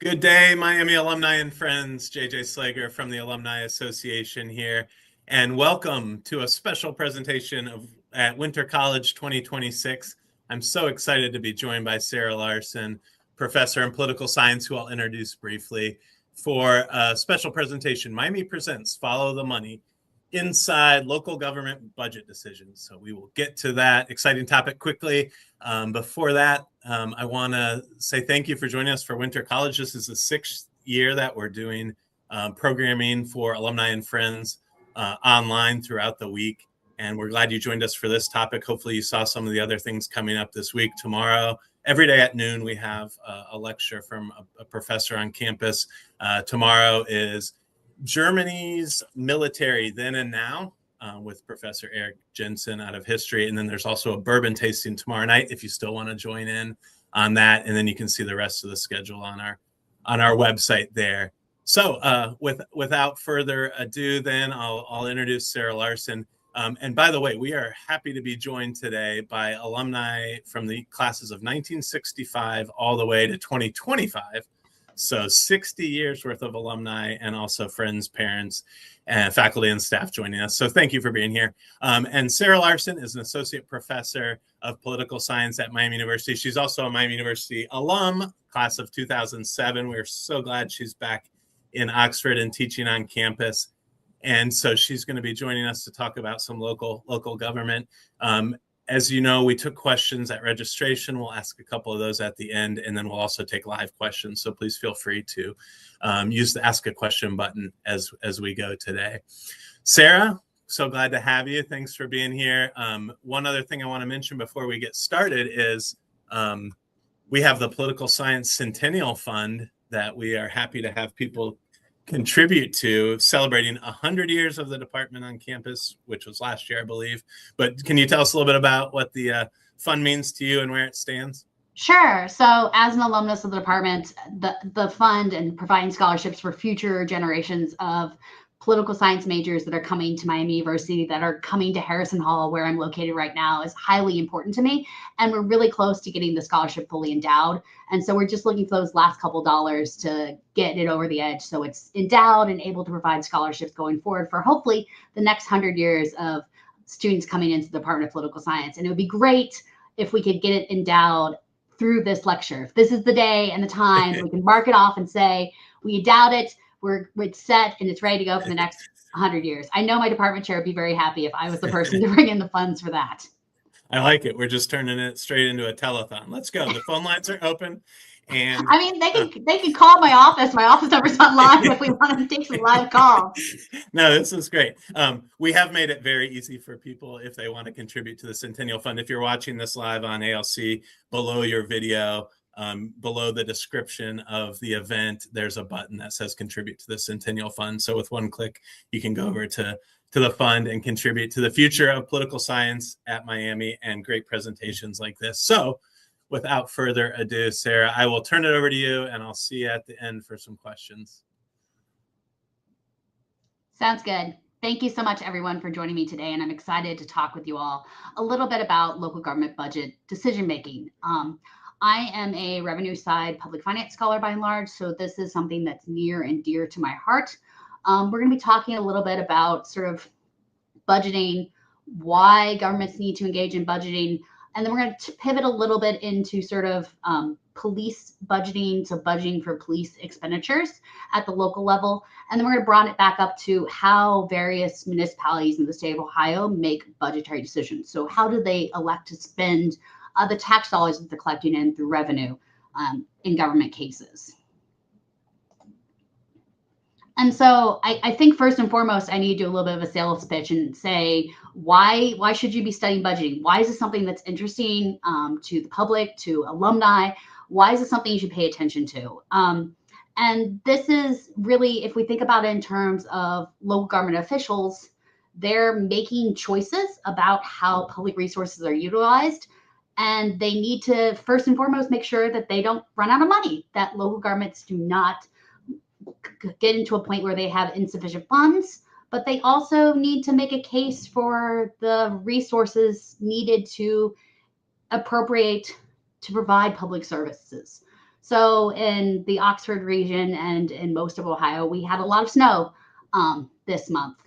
Good day, Miami alumni and friends. JJ Slager from the Alumni Association here, and welcome to a special presentation at Winter College 2026. I'm so excited to be joined by Sarah Larson, professor in political science, who I'll introduce briefly, for a special presentation. Miami Presents Follow the Money Inside Local Government Budget Decisions. So we will get to that exciting topic quickly. Before that, I want to say thank you for joining us for Winter College. This is the 6th year that we're doing programming for alumni and friends online throughout the week. And we're glad you joined us for this topic. Hopefully you saw some of the other things coming up this week. Tomorrow, every day at noon, we have a lecture from a professor on campus. Tomorrow is Germany's military then and now with Professor Eric Jensen out of history. And then there's also a bourbon tasting tomorrow night if you still want to join in on that. And then you can see the rest of the schedule on our website there. So without further ado, then I'll introduce Sarah Larson. And by the way, we are happy to be joined today by alumni from the classes of 1965 all the way to 2025. So 60 years worth of alumni and also friends, parents, and faculty and staff joining us. So thank you for being here. And Sarah Larson is an associate professor of political science at Miami University. She's also a Miami University alum, class of 2007. We're so glad she's back in Oxford and teaching on campus. And so she's going to be joining us to talk about some local government. As you know, we took questions at registration. We'll ask a couple of those at the end, and then we'll also take live questions. So please feel free to use the Ask a Question button as we go today. Sarah, so glad to have you. Thanks for being here. One other thing I want to mention before we get started is we have the Political Science Centennial Fund that we are happy to have people contribute to, celebrating 100 years of the department on campus, which was last year, I believe. But can you tell us a little bit about what the fund means to you and where it stands? Sure. So as an alumnus of the department, the fund and providing scholarships for future generations of political science majors that are coming to Miami University, that are coming to Harrison Hall, where I'm located right now, is highly important to me. And we're really close to getting the scholarship fully endowed. And so we're just looking for those last couple dollars to get it over the edge, so it's endowed and able to provide scholarships going forward for hopefully the next 100 years of students coming into the Department of Political Science. And it would be great if we could get it endowed through this lecture. If this is the day and the time, we can mark it off and say, we endowed it, it's set, and it's ready to go for the next 100 years. I know my department chair would be very happy if I was the person to bring in the funds for that. I like it. We're just turning it straight into a telethon. Let's go. The phone lines are open. And I mean, they can call my office. My office number's on live if we want to take some live calls. No, this is great. We have made it very easy for people if they want to contribute to the Centennial Fund. If you're watching this live on ALC, below your video, below the description of the event, there's a button that says contribute to the Centennial Fund. So with one click, you can go over to the fund and contribute to the future of political science at Miami and great presentations like this. So without further ado, Sarah, I will turn it over to you, and I'll see you at the end for some questions. Sounds good. Thank you so much, everyone, for joining me today. And I'm excited to talk with you all a little bit about local government budget decision-making. I am a revenue side public finance scholar by and large, so this is something that's near and dear to my heart. We're going to be talking a little bit about sort of budgeting, why governments need to engage in budgeting, and then we're going to pivot a little bit into sort of police budgeting, so budgeting for police expenditures at the local level. And then we're going to broaden it back up to how various municipalities in the state of Ohio make budgetary decisions. So how do they elect to spend the tax dollars that they're collecting in through revenue in government cases? And so I think first and foremost, I need to do a little bit of a sales pitch and say, why should you be studying budgeting? Why is this something that's interesting to the public, to alumni? Why is this something you should pay attention to? And this is really, if we think about it in terms of local government officials, they're making choices about how public resources are utilized. And they need to, first and foremost, make sure that they don't run out of money, that local governments do not get into a point where they have insufficient funds, but they also need to make a case for the resources needed to appropriate to provide public services. So in the Oxford region and in most of Ohio, we had a lot of snow this month,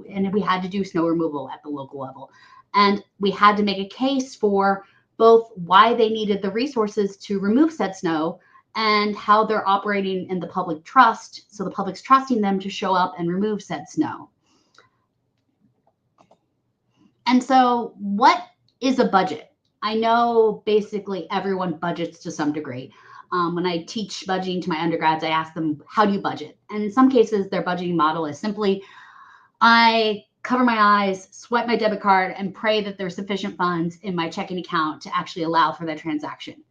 and we had to do snow removal at the local level. And we had to make a case for both why they needed the resources to remove said snow and how they're operating in the public trust. So the public's trusting them to show up and remove said snow. And so, what is a budget? I know basically everyone budgets to some degree. When I teach budgeting to my undergrads, I ask them, how do you budget? And in some cases, their budgeting model is simply, I cover my eyes, swipe my debit card, and pray that there's sufficient funds in my checking account to actually allow for that transaction.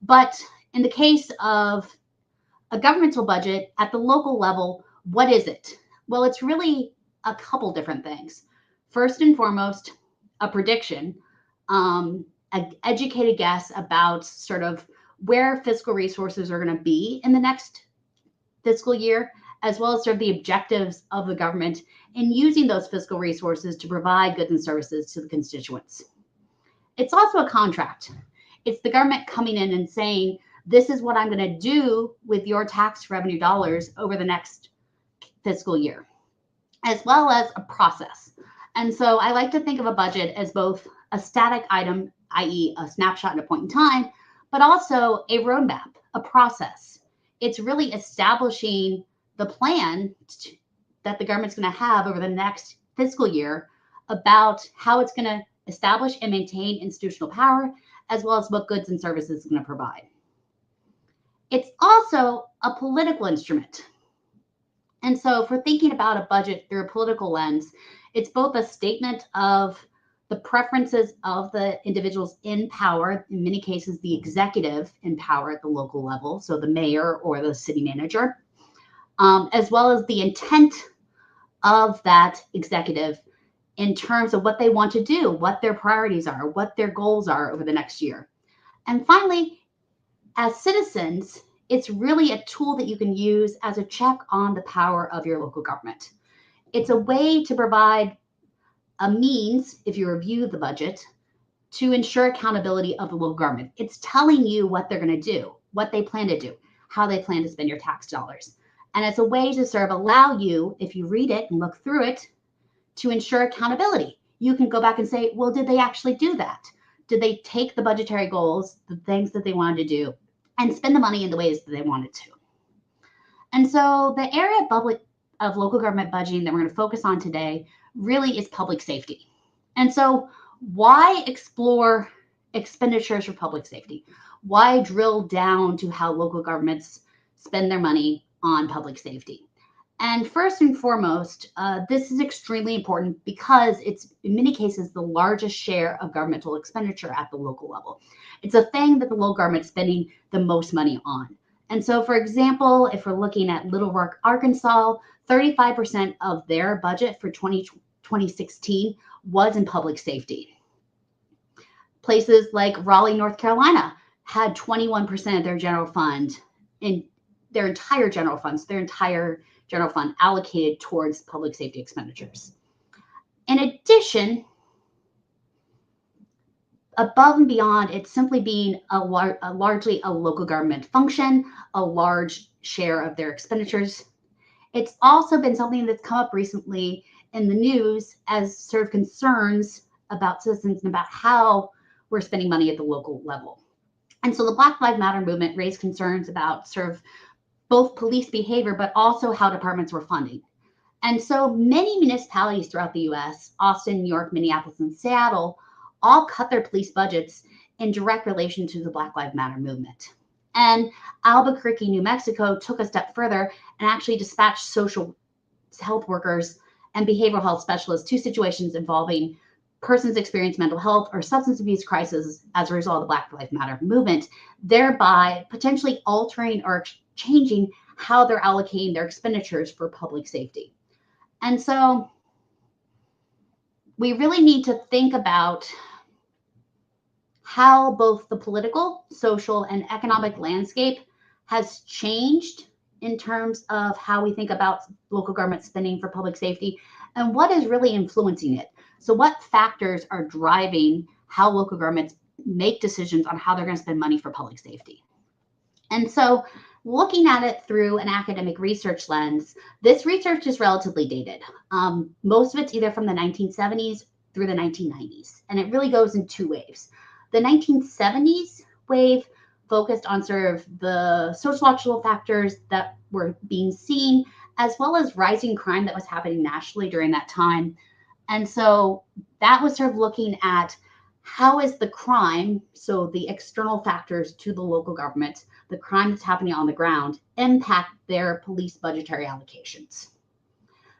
But in the case of a governmental budget at the local level, what is it? Well, it's really a couple different things. First and foremost, a prediction, an educated guess about sort of where fiscal resources are going to be in the next fiscal year, as well as sort of the objectives of the government in using those fiscal resources to provide goods and services to the constituents. It's also a contract. It's the government coming in and saying, this is what I'm going to do with your tax revenue dollars over the next fiscal year, as well as a process. And so I like to think of a budget as both a static item, i.e. a snapshot at a point in time, but also a roadmap, a process. It's really establishing the plan that the government's going to have over the next fiscal year about how it's going to establish and maintain institutional power, as well as what goods and services it's going to provide. It's also a political instrument. And so if we're thinking about a budget through a political lens, it's both a statement of the preferences of the individuals in power, in many cases, the executive in power at the local level, so the mayor or the city manager, as well as the intent of that executive in terms of what they want to do, what their priorities are, what their goals are over the next year. And finally, as citizens, it's really a tool that you can use as a check on the power of your local government. It's a way to provide a means, if you review the budget, to ensure accountability of the local government. It's telling you what they're going to do, what they plan to do, how they plan to spend your tax dollars. And it's a way to sort of allow you, if you read it and look through it, to ensure accountability. You can go back and say, well, did they actually do that? Did they take the budgetary goals, the things that they wanted to do, and spend the money in the ways that they wanted to? And so the area of local government budgeting that we're going to focus on today really is public safety. And so why explore expenditures for public safety? Why drill down to how local governments spend their money on public safety? And first and foremost, this is extremely important because it's in many cases the largest share of governmental expenditure at the local level. It's a thing that the local government's spending the most money on. And so, for example, if we're looking at Little Rock, Arkansas, 35% of their budget for 2016 was in public safety. Places like Raleigh, North Carolina had 21% of their general fund in their entire general funds, their entire general fund allocated towards public safety expenditures. In addition, above and beyond it simply being largely a local government function, a large share of their expenditures, it's also been something that's come up recently in the news as sort of concerns about citizens and about how we're spending money at the local level. And so the Black Lives Matter movement raised concerns about sort of both police behavior, but also how departments were funding. And so many municipalities throughout the US, Austin, New York, Minneapolis, and Seattle, all cut their police budgets in direct relation to the Black Lives Matter movement. And Albuquerque, New Mexico took a step further and actually dispatched social health workers and behavioral health specialists to situations involving persons experiencing mental health or substance abuse crisis as a result of the Black Lives Matter movement, thereby potentially altering or changing how they're allocating their expenditures for public safety. And so we really need to think about how both the political, social, and economic landscape has changed in terms of how we think about local government spending for public safety and what is really influencing it. So what factors are driving how local governments make decisions on how they're going to spend money for public safety? And so looking at it through an academic research lens, this research is relatively dated. Most of it's either from the 1970s through the 1990s, and it really goes in two waves. The 1970s wave focused on sort of the sociological factors that were being seen, as well as rising crime that was happening nationally during that time. And so that was sort of looking at how is the crime, so the external factors to the local government, the crime that's happening on the ground, impact their police budgetary allocations.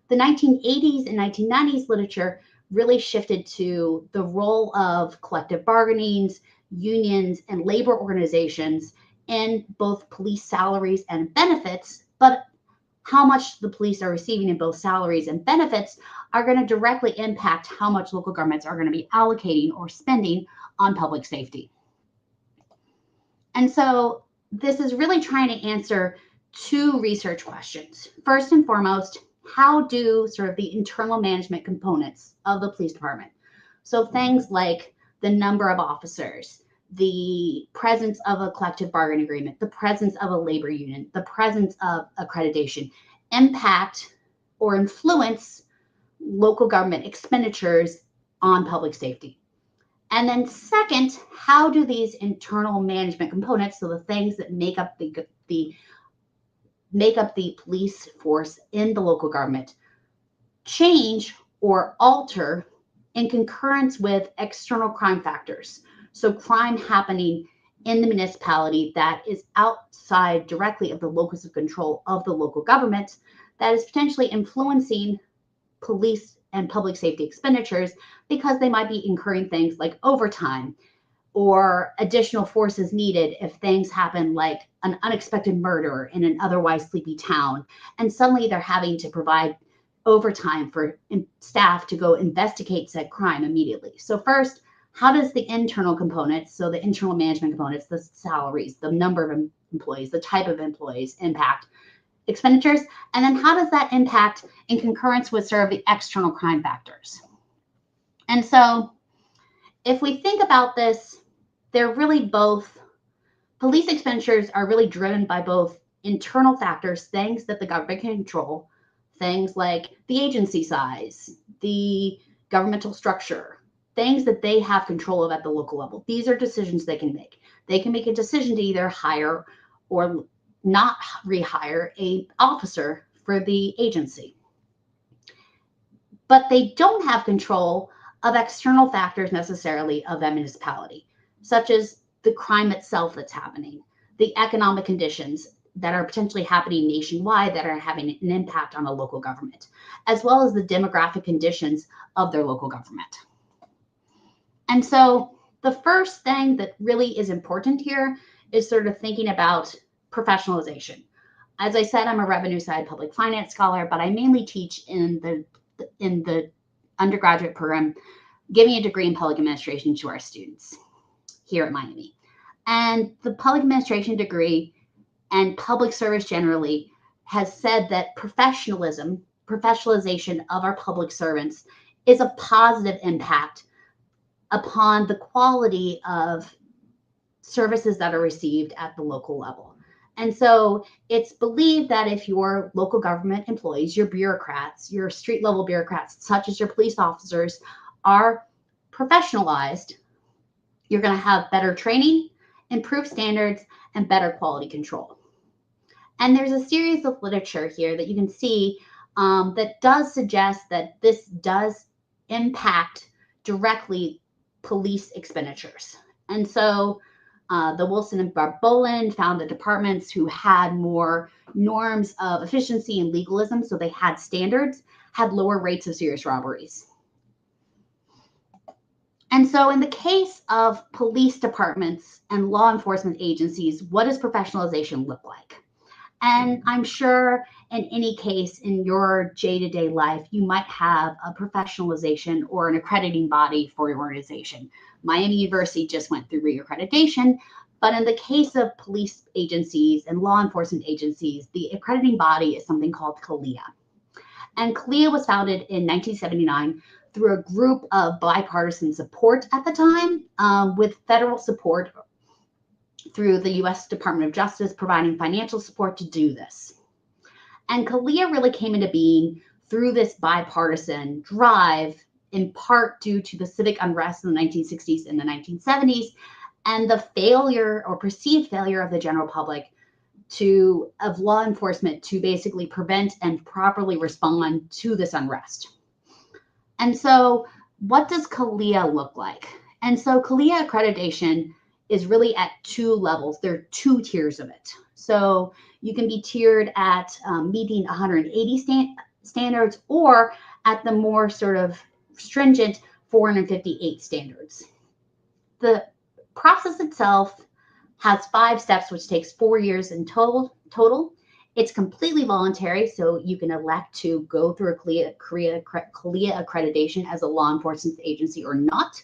The 1980s and 1990s literature really shifted to the role of collective bargainings, unions, and labor organizations in both police salaries and benefits, but how much the police are receiving in both salaries and benefits are going to directly impact how much local governments are going to be allocating or spending on public safety. And so this is really trying to answer two research questions. First and foremost, how do sort of the internal management components of the police department, so things like the number of officers, the presence of a collective bargaining agreement, the presence of a labor union, the presence of accreditation, impact or influence local government expenditures on public safety? And then second, how do these internal management components, so the things that make up the police force in the local government, change or alter in concurrence with external crime factors? So crime happening in the municipality that is outside directly of the locus of control of the local government, that is potentially influencing police and public safety expenditures because they might be incurring things like overtime or additional forces needed if things happen like an unexpected murder in an otherwise sleepy town. And suddenly they're having to provide overtime for staff to go investigate said crime immediately. So first, how does the internal components, so the internal management components, the salaries, the number of employees, the type of employees impact expenditures? And then how does that impact in concurrence with sort of the external crime factors? And so if we think about this, they're really both, police expenditures are really driven by both internal factors, things that the government can control, things like the agency size, the governmental structure, things that they have control of at the local level. These are decisions they can make. They can make a decision to either hire or not rehire an officer for the agency. But they don't have control of external factors necessarily of that municipality, such as the crime itself that's happening, the economic conditions that are potentially happening nationwide that are having an impact on a local government, as well as the demographic conditions of their local government. And so the first thing that really is important here is sort of thinking about professionalization. As I said, I'm a revenue side public finance scholar, but I mainly teach in the undergraduate program, giving a degree in public administration to our students here at Miami. And the public administration degree and public service generally has said that professionalization of our public servants is a positive impact upon the quality of services that are received at the local level. And so it's believed that if your local government employees, your bureaucrats, your street level bureaucrats, such as your police officers, are professionalized, you're going to have better training, improved standards, and better quality control. And there's a series of literature here that you can see that does suggest that this does impact directly police expenditures. And so the Wilson and Barboland found that departments who had more norms of efficiency and legalism, so they had standards, had lower rates of serious robberies. And so in the case of police departments and law enforcement agencies, what does professionalization look like? And I'm sure in any case in your day-to-day life, you might have a professionalization or an accrediting body for your organization. Miami University just went through reaccreditation, but in the case of police agencies and law enforcement agencies, the accrediting body is something called CALEA. And CALEA was founded in 1979 through a group of bipartisan support at the time with federal support through the U.S. Department of Justice providing financial support to do this. And CALEA really came into being through this bipartisan drive, in part due to the civic unrest in the 1960s and the 1970s, and the failure or perceived failure of the general public of law enforcement to basically prevent and properly respond to this unrest. And so what does CALEA look like? And so CALEA accreditation is really at two levels. There are two tiers of it. So you can be tiered at meeting 180 standards or at the more sort of stringent 458 standards. The process itself has 5 steps, which takes 4 years in total. It's completely voluntary, so you can elect to go through a CALEA accreditation as a law enforcement agency or not.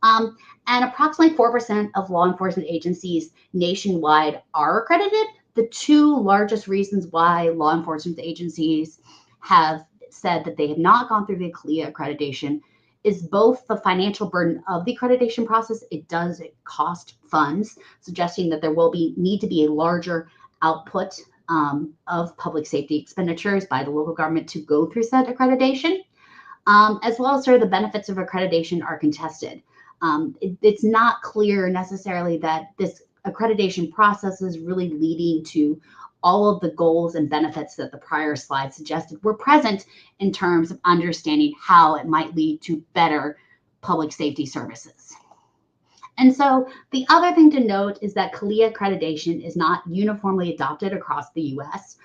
And approximately 4% of law enforcement agencies nationwide are accredited. The 2 largest reasons why law enforcement agencies have said that they have not gone through the CALEA accreditation is both the financial burden of the accreditation process. It cost funds, suggesting that there will need to be a larger output of public safety expenditures by the local government to go through said accreditation, as well as sort of the benefits of accreditation are contested. It's not clear necessarily that this accreditation process is really leading to all of the goals and benefits that the prior slide suggested were present in terms of understanding how it might lead to better public safety services. And so the other thing to note is that CALEA accreditation is not uniformly adopted across the US,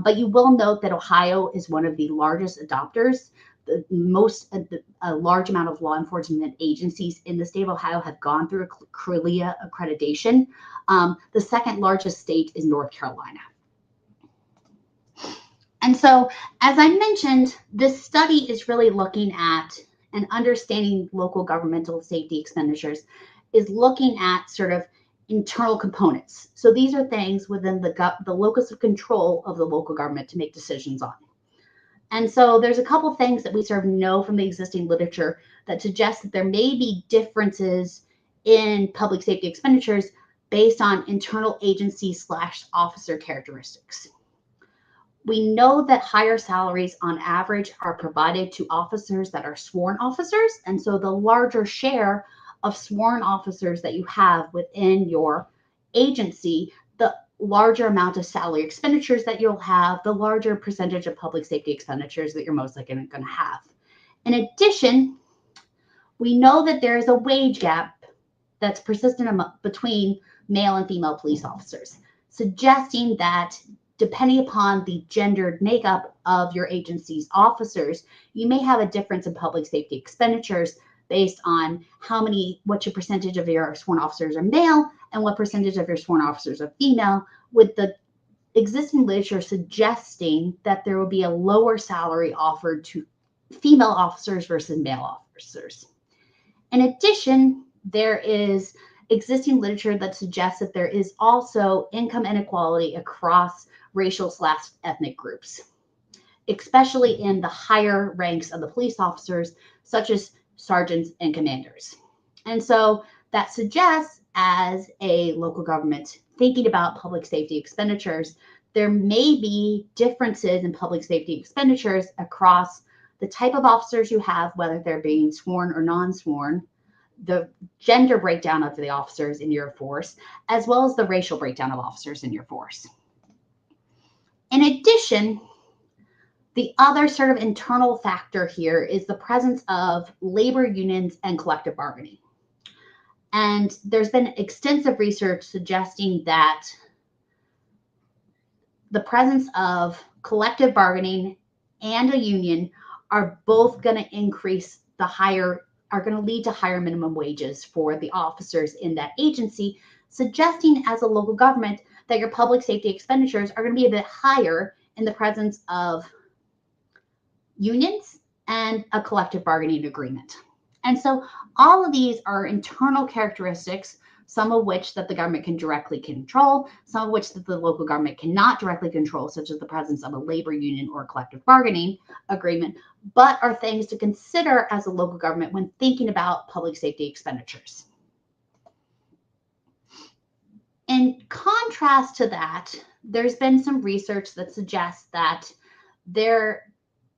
but you will note that Ohio is one of the largest adopters. A large amount of law enforcement agencies in the state of Ohio have gone through a CALEA accreditation. The second largest state is North Carolina. And so, as I mentioned, this study is really looking at and understanding local governmental safety expenditures is looking at sort of internal components. So these are things within the locus of control of the local government to make decisions on. And so there's a couple things that we sort of know from the existing literature that suggest that there may be differences in public safety expenditures based on internal agency / officer characteristics. We know that higher salaries on average are provided to officers that are sworn officers. And so the larger share of sworn officers that you have within your agency, the larger amount of salary expenditures that you'll have, the larger percentage of public safety expenditures that you're most likely going to have. In addition, we know that there is a wage gap that's persistent between male and female police officers, suggesting that depending upon the gendered makeup of your agency's officers, you may have a difference in public safety expenditures based on what your percentage of your sworn officers are male and what percentage of your sworn officers are female, with the existing literature suggesting that there will be a lower salary offered to female officers versus male officers. In addition, there is existing literature that suggests that there is also income inequality across racial / ethnic groups, especially in the higher ranks of the police officers, such as sergeants and commanders. And so that suggests, as a local government thinking about public safety expenditures, there may be differences in public safety expenditures across the type of officers you have, whether they're being sworn or non-sworn, the gender breakdown of the officers in your force, as well as the racial breakdown of officers in your force. In addition, the other sort of internal factor here is the presence of labor unions and collective bargaining. And there's been extensive research suggesting that the presence of collective bargaining and a union are both going to lead to higher minimum wages for the officers in that agency, suggesting as a local government that your public safety expenditures are going to be a bit higher in the presence of unions and a collective bargaining agreement. And so all of these are internal characteristics, some of which that the government can directly control, some of which that the local government cannot directly control, such as the presence of a labor union or collective bargaining agreement, but are things to consider as a local government when thinking about public safety expenditures. contrast to that, there's been some research that suggests that they're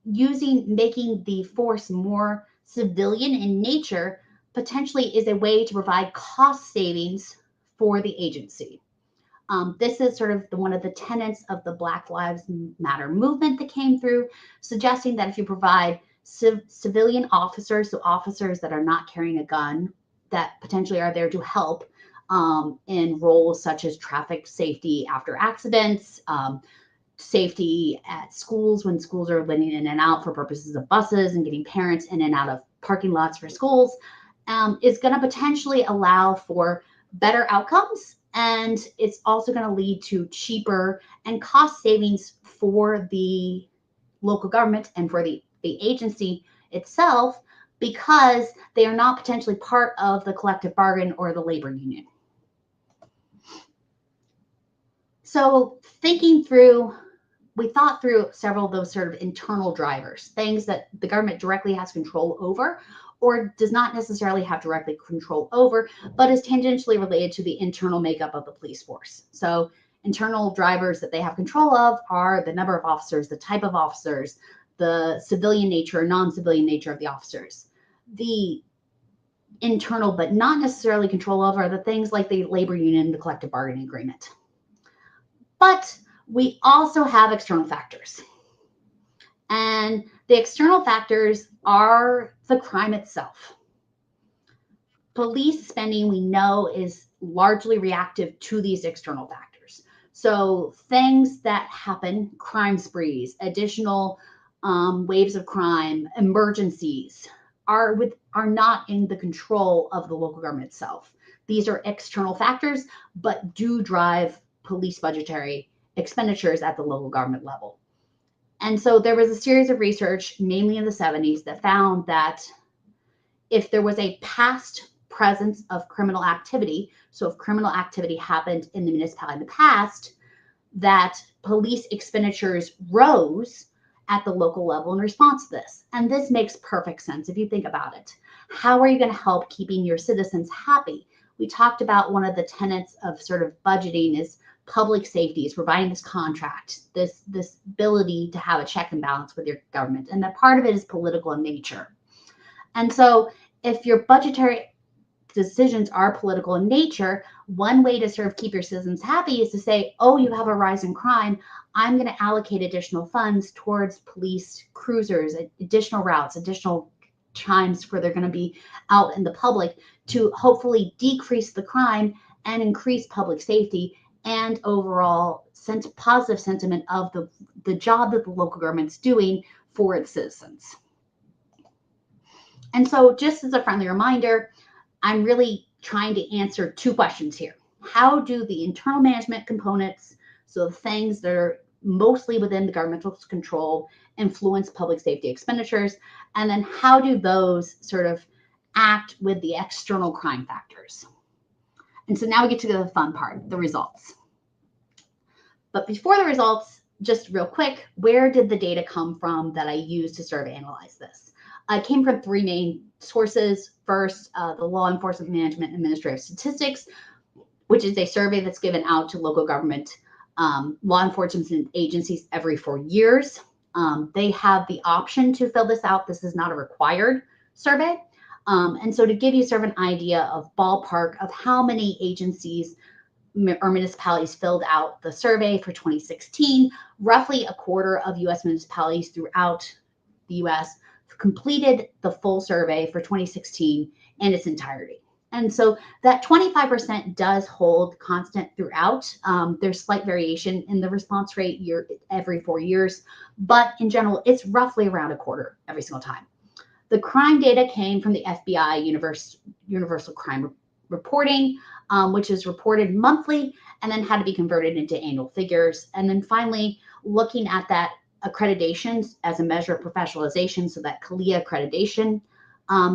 making the force more civilian in nature potentially is a way to provide cost savings for the agency. This is sort of one of the tenets of the Black Lives Matter movement that came through, suggesting that if you provide civilian officers, so officers that are not carrying a gun, that potentially are there to help in roles such as traffic safety after accidents, safety at schools when schools are letting in and out for purposes of buses and getting parents in and out of parking lots for schools, is going to potentially allow for better outcomes. And it's also going to lead to cheaper and cost savings for the local government and for the agency itself, because they are not potentially part of the collective bargain or the labor union. So we thought through several of those sort of internal drivers, things that the government directly has control over or does not necessarily have directly control over, but is tangentially related to the internal makeup of the police force. So internal drivers that they have control of are the number of officers, the type of officers, the civilian nature, non-civilian nature of the officers. The internal but not necessarily control of are the things like the labor union, the collective bargaining agreement. But we also have external factors. And the external factors are the crime itself. Police spending, we know, is largely reactive to these external factors. So things that happen, crime sprees, additional waves of crime, emergencies, are not in the control of the local government itself. These are external factors, but do drive police budgetary expenditures at the local government level. And so there was a series of research, mainly in the 70s, that found that if there was a past presence of criminal activity, so if criminal activity happened in the municipality in the past, that police expenditures rose at the local level in response to this. And this makes perfect sense if you think about it. How are you going to help keeping your citizens happy? We talked about one of the tenets of sort of budgeting is public safety, is providing this contract, this ability to have a check and balance with your government. And that part of it is political in nature. And so if your budgetary decisions are political in nature, one way to sort of keep your citizens happy is to say, oh, you have a rise in crime. I'm going to allocate additional funds towards police cruisers, additional routes, additional times where they're going to be out in the public to hopefully decrease the crime and increase public safety and overall positive sentiment of the job that the local government's doing for its citizens. And so just as a friendly reminder, I'm really trying to answer two questions here. How do the internal management components, so the things that are mostly within the governmental control, influence public safety expenditures? And then how do those sort of act with the external crime factors? And so now we get to the fun part, the results. But before the results, just real quick, where did the data come from that I used to sort of analyze this? It came from three main sources. First, the Law Enforcement Management Administrative Statistics, which is a survey that's given out to local government law enforcement agencies every 4 years. They have the option to fill this out. This is not a required survey. And so to give you sort of an idea of ballpark of how many agencies or municipalities filled out the survey for 2016, roughly a quarter of U.S. municipalities throughout the U.S. completed the full survey for 2016 in its entirety. And so that 25% does hold constant throughout. There's slight variation in the response rate every 4 years, but in general, it's roughly around a quarter every single time. The crime data came from the FBI Universal Crime Reporting, which is reported monthly and then had to be converted into annual figures. And then finally, looking at that accreditations as a measure of professionalization, so that CALIA accreditation,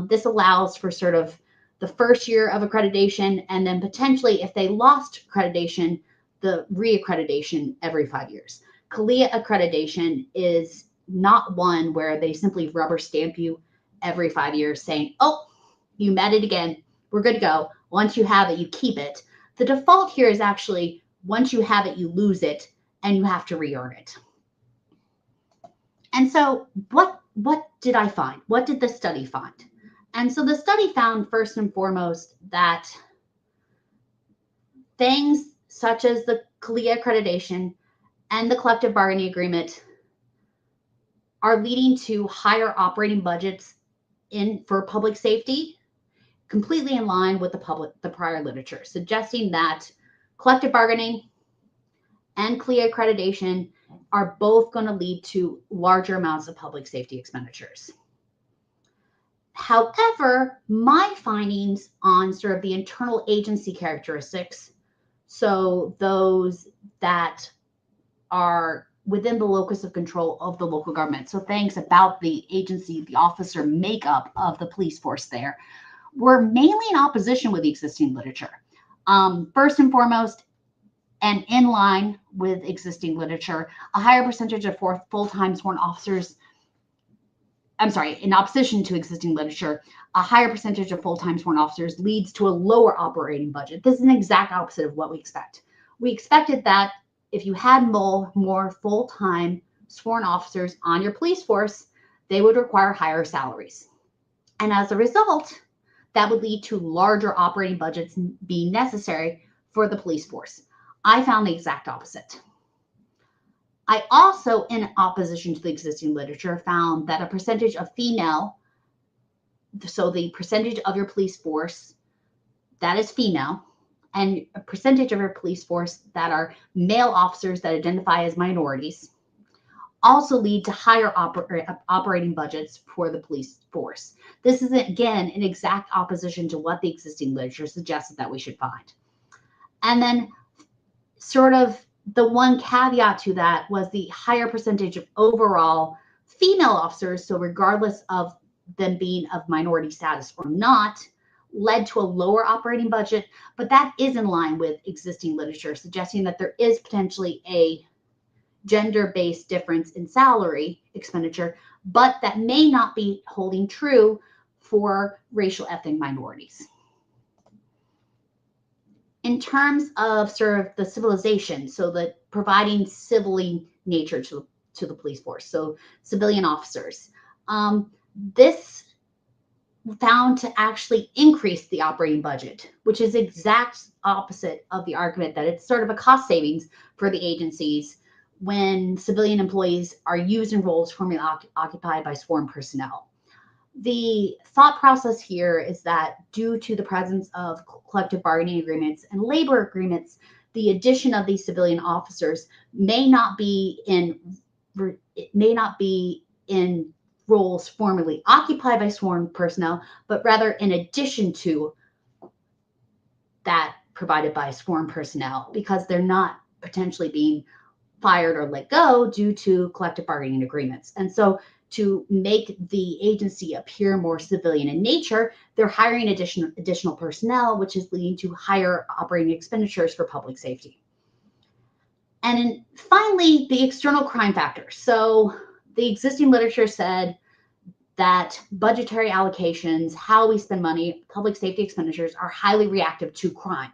this allows for sort of the first year of accreditation, and then potentially if they lost accreditation, the reaccreditation every 5 years. CALIA accreditation is not one where they simply rubber stamp you every 5 years saying, oh, you met it again, we're good to go. Once you have it, you keep it. The default here is actually once you have it, you lose it, and you have to re-earn it. And so what did I find? What did the study find? And so the study found, first and foremost, that things such as the CALIA accreditation and the collective bargaining agreement are leading to higher operating budgets for public safety, completely in line with the prior literature, suggesting that collective bargaining and CALIA accreditation are both going to lead to larger amounts of public safety expenditures. However, my findings on sort of the internal agency characteristics, so those that are within the locus of control of the local government, so things about the agency, the officer makeup of the police force there, were mainly in opposition with the existing literature. First and foremost, and in line with existing literature, a higher percentage of full-time sworn officers, in opposition to existing literature, a higher percentage of full-time sworn officers leads to a lower operating budget. This is an exact opposite of what we expect. We expected that if you had more full-time sworn officers on your police force, they would require higher salaries. And as a result, that would lead to larger operating budgets being necessary for the police force. I found the exact opposite. I also, in opposition to the existing literature, found that a percentage of female, so the percentage of your police force that is female, and a percentage of your police force that are male officers that identify as minorities, also lead to higher operating budgets for the police force. This is, again, in exact opposition to what the existing literature suggested that we should find. And then sort of the one caveat to that was the higher percentage of overall female officers, so regardless of them being of minority status or not, led to a lower operating budget, but that is in line with existing literature, suggesting that there is potentially a gender-based difference in salary expenditure, but that may not be holding true for racial ethnic minorities. In terms of sort of the civilization, so the providing civilly nature to the police force, so civilian officers, this found to actually increase the operating budget, which is exact opposite of the argument that it's sort of a cost savings for the agencies when civilian employees are used in roles formerly occupied by sworn personnel. The thought process here is that due to the presence of collective bargaining agreements and labor agreements, the addition of these civilian officers may not be in roles formerly occupied by sworn personnel, but rather in addition to that provided by sworn personnel, because they're not potentially being fired or let go due to collective bargaining agreements. And so to make the agency appear more civilian in nature, they're hiring additional personnel, which is leading to higher operating expenditures for public safety. And then finally, the external crime factors. So the existing literature said that budgetary allocations, how we spend money, public safety expenditures are highly reactive to crime.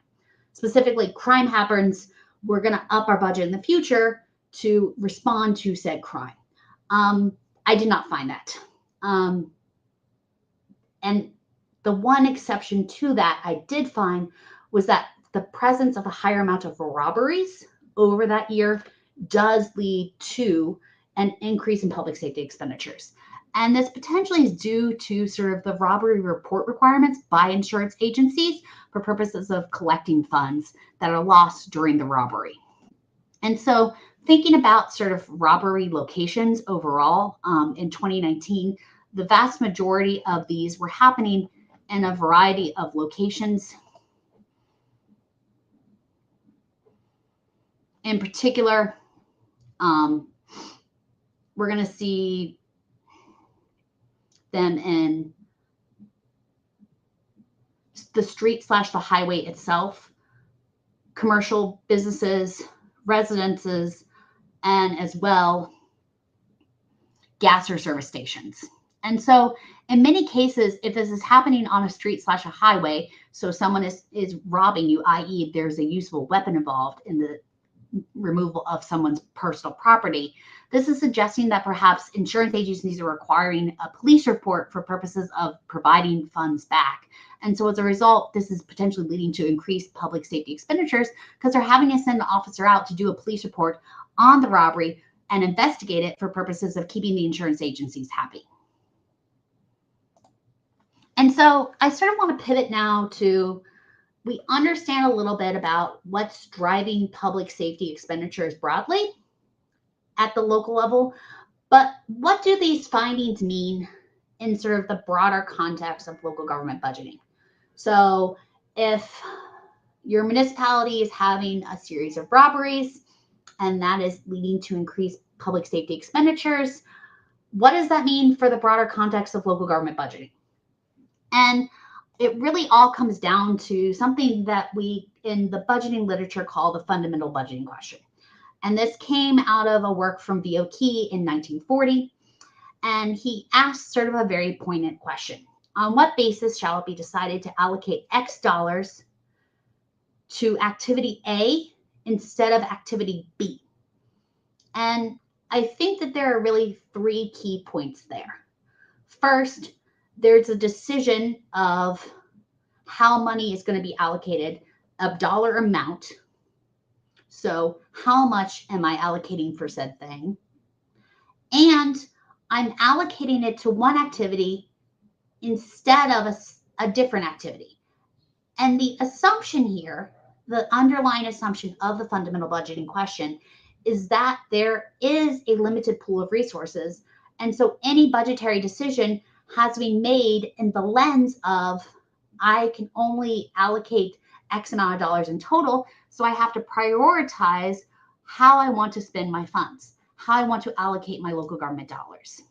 Specifically, crime happens, we're going to up our budget in the future to respond to said crime. I did not find that. And the one exception to that I did find was that the presence of a higher amount of robberies over that year does lead to an increase in public safety expenditures. And this potentially is due to sort of the robbery report requirements by insurance agencies for purposes of collecting funds that are lost during the robbery. And so thinking about sort of robbery locations overall, in 2019, the vast majority of these were happening in a variety of locations. In particular, we're going to see them in the street / the highway itself, commercial businesses, residences, and as well gas or service stations. And so in many cases, if this is happening on a street / a highway, so someone is robbing you, i.e. there's a usable weapon involved in the removal of someone's personal property, this is suggesting that perhaps insurance agencies are requiring a police report for purposes of providing funds back. And so as a result, this is potentially leading to increased public safety expenditures because they're having to send an officer out to do a police report on the robbery and investigate it for purposes of keeping the insurance agencies happy. And so I sort of want to pivot now to, we understand a little bit about what's driving public safety expenditures broadly at the local level, but what do these findings mean in sort of the broader context of local government budgeting? So if your municipality is having a series of robberies and that is leading to increased public safety expenditures, what does that mean for the broader context of local government budgeting? And it really all comes down to something that we in the budgeting literature call the fundamental budgeting question. And this came out of a work from V.O. Key in 1940. And he asked sort of a very poignant question. On what basis shall it be decided to allocate X dollars to activity A instead of activity B? And I think that there are really 3 key points there. First, there's a decision of how money is going to be allocated, a dollar amount. So how much am I allocating for said thing? And I'm allocating it to one activity instead of a different activity. And the assumption here, the underlying assumption of the fundamental budgeting question, is that there is a limited pool of resources. And so any budgetary decision has to be made in the lens of, I can only allocate X amount of dollars in total, so I have to prioritize how I want to spend my funds, how I want to allocate my local government dollars.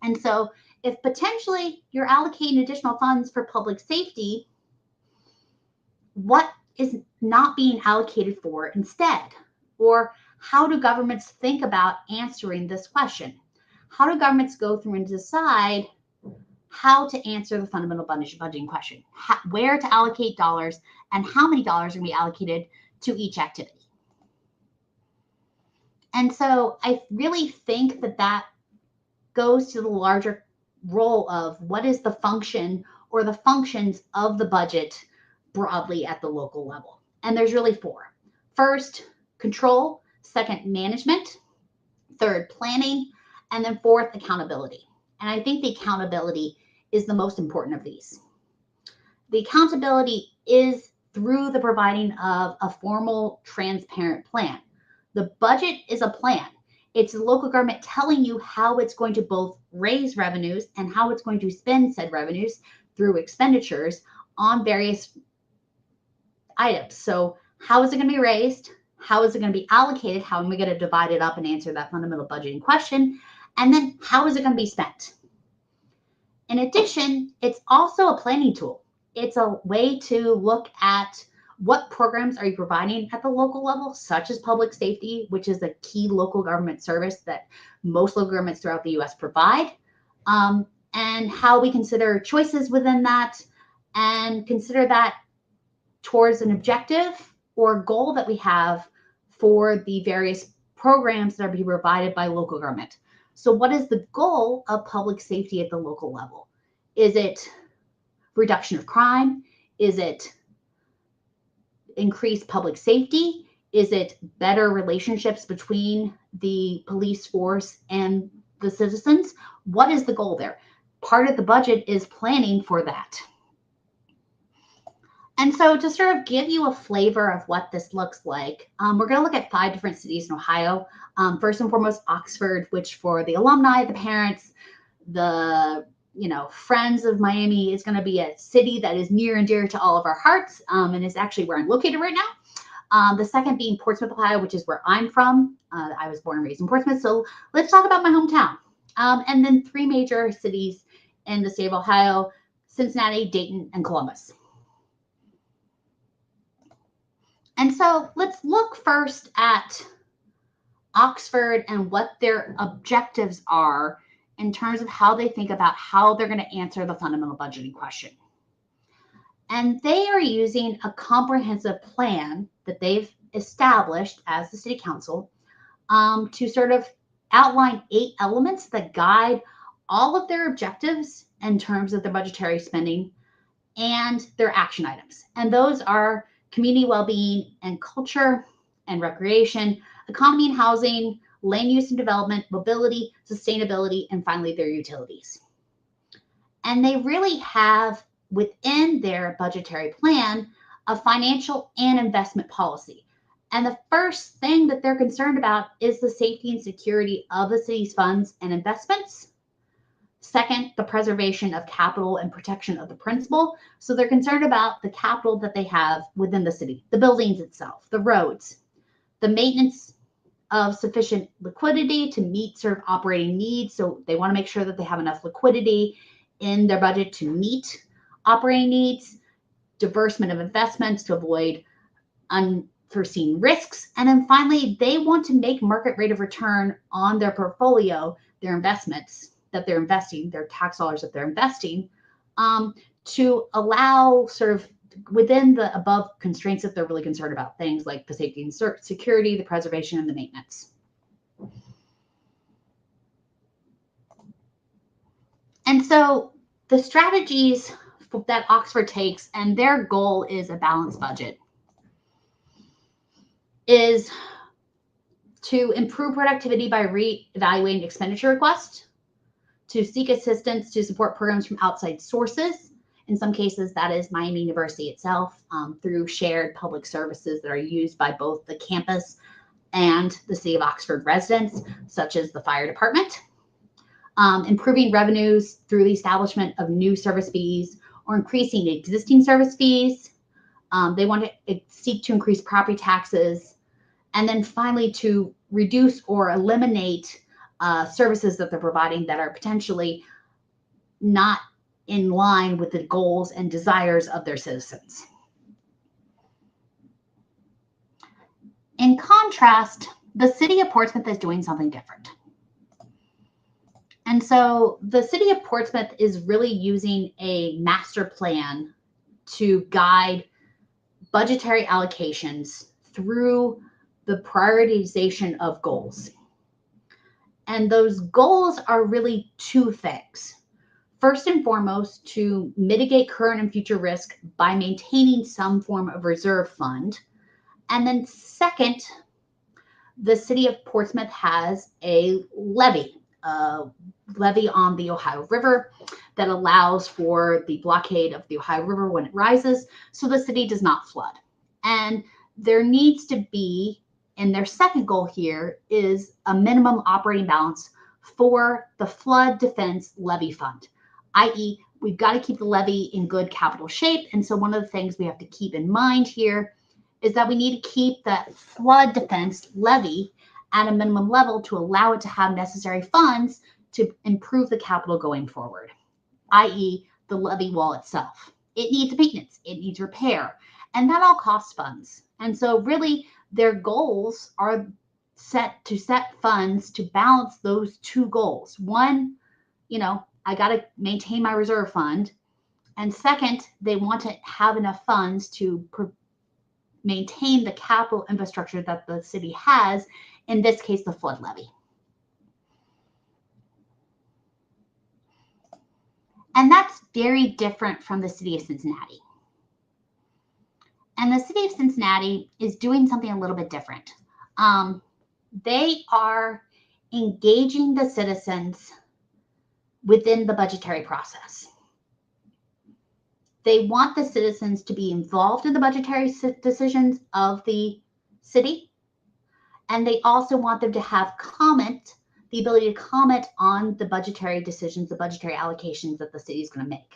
And so if potentially you're allocating additional funds for public safety, what is not being allocated for instead? Or how do governments think about answering this question? How do governments go through and decide how to answer the fundamental budgeting question, where to allocate dollars, and how many dollars are going to be allocated to each activity? And so I really think that that goes to the larger role of what is the function or the functions of the budget broadly at the local level. And there's really 4. First, control. Second, management. Third, planning. And then 4th, accountability. And I think the accountability is the most important of these. The accountability is through the providing of a formal, transparent plan. The budget is a plan. It's the local government telling you how it's going to both raise revenues and how it's going to spend said revenues through expenditures on various items. So how is it going to be raised? How is it going to be allocated? How am I going to divide it up and answer that fundamental budgeting question? And then how is it going to be spent? In addition, it's also a planning tool. It's a way to look at what programs are you providing at the local level, such as public safety, which is a key local government service that most local governments throughout the U.S. provide, and how we consider choices within that and consider that towards an objective or goal that we have for the various programs that are being provided by local government. So what is the goal of public safety at the local level? Is it reduction of crime? Is it increased public safety? Is it better relationships between the police force and the citizens? What is the goal there? Part of the budget is planning for that. And so to sort of give you a flavor of what this looks like, we're going to look at 5 different cities in Ohio. First and foremost, Oxford, which for the alumni, the parents, the friends of Miami is going to be a city that is near and dear to all of our hearts, and is actually where I'm located right now. The second being Portsmouth, Ohio, which is where I'm from. I was born and raised in Portsmouth, so let's talk about my hometown. And then 3 major cities in the state of Ohio: Cincinnati, Dayton, and Columbus. And so let's look first at Oxford and what their objectives are in terms of how they think about how they're going to answer the fundamental budgeting question. And they are using a comprehensive plan that they've established as the city council to sort of outline 8 elements that guide all of their objectives in terms of their budgetary spending and their action items. And those are community well-being and culture and recreation, economy and housing, land use and development, mobility, sustainability, and finally their utilities. And they really have within their budgetary plan a financial and investment policy. And the first thing that they're concerned about is the safety and security of the city's funds and investments. Second, the preservation of capital and protection of the principal. So they're concerned about the capital that they have within the city, the buildings itself, the roads, the maintenance of sufficient liquidity to meet sort of operating needs. So they want to make sure that they have enough liquidity in their budget to meet operating needs, diversement of investments to avoid unforeseen risks. And then finally, they want to make market rate of return on their portfolio, their investments that they're investing, their tax dollars that they're investing, to allow sort of within the above constraints that they're really concerned about, things like the safety and security, the preservation, and the maintenance. And so the strategies that Oxford takes, and their goal is a balanced budget, is to improve productivity by reevaluating expenditure requests, to seek assistance to support programs from outside sources. In some cases, that is Miami University itself, through shared public services that are used by both the campus and the City of Oxford residents, such as the fire department. Improving revenues through the establishment of new service fees or increasing existing service fees. They want to seek to increase property taxes. And then finally, to reduce or eliminate services that they're providing that are potentially not in line with the goals and desires of their citizens. In contrast, the City of Portsmouth is doing something different. And so the City of Portsmouth is really using a master plan to guide budgetary allocations through the prioritization of goals. And those goals are really 2 things. First and foremost, to mitigate current and future risk by maintaining some form of reserve fund. And then second, the City of Portsmouth has a levy on the Ohio River that allows for the blockade of the Ohio River when it rises, so the city does not flood. And there needs to be, and their second goal here is a minimum operating balance for the flood defense levy fund, i.e., we've got to keep the levy in good capital shape. And so one of the things we have to keep in mind here is that we need to keep that flood defense levy at a minimum level to allow it to have necessary funds to improve the capital going forward, i.e., the levy wall itself. It needs maintenance, it needs repair, and that all costs funds. And so really their goals are set funds to balance those 2 goals. One, I got to maintain my reserve fund. And second, they want to have enough funds to maintain the capital infrastructure that the city has, in this case, the flood levy. And that's very different from the City of Cincinnati. And the City of Cincinnati is doing something a little bit different. They are engaging the citizens within the budgetary process. They want the citizens to be involved in the budgetary decisions of the city. And they also want them to have the ability to comment on the budgetary decisions, the budgetary allocations that the city is going to make.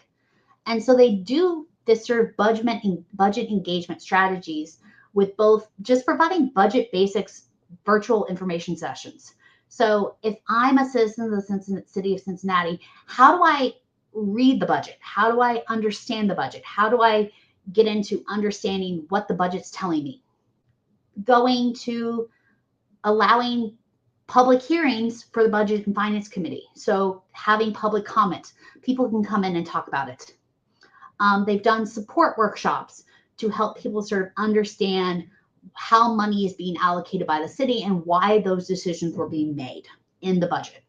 And so they do this sort of budget engagement strategies with both just providing budget basics, virtual information sessions. So if I'm a citizen of the City of Cincinnati, how do I read the budget? How do I understand the budget? How do I get into understanding what the budget's telling me? Going to allowing public hearings for the Budget and Finance Committee. So having public comment, people can come in and talk about it. They've done support workshops to help people sort of understand how money is being allocated by the city and why those decisions were being made in the budget.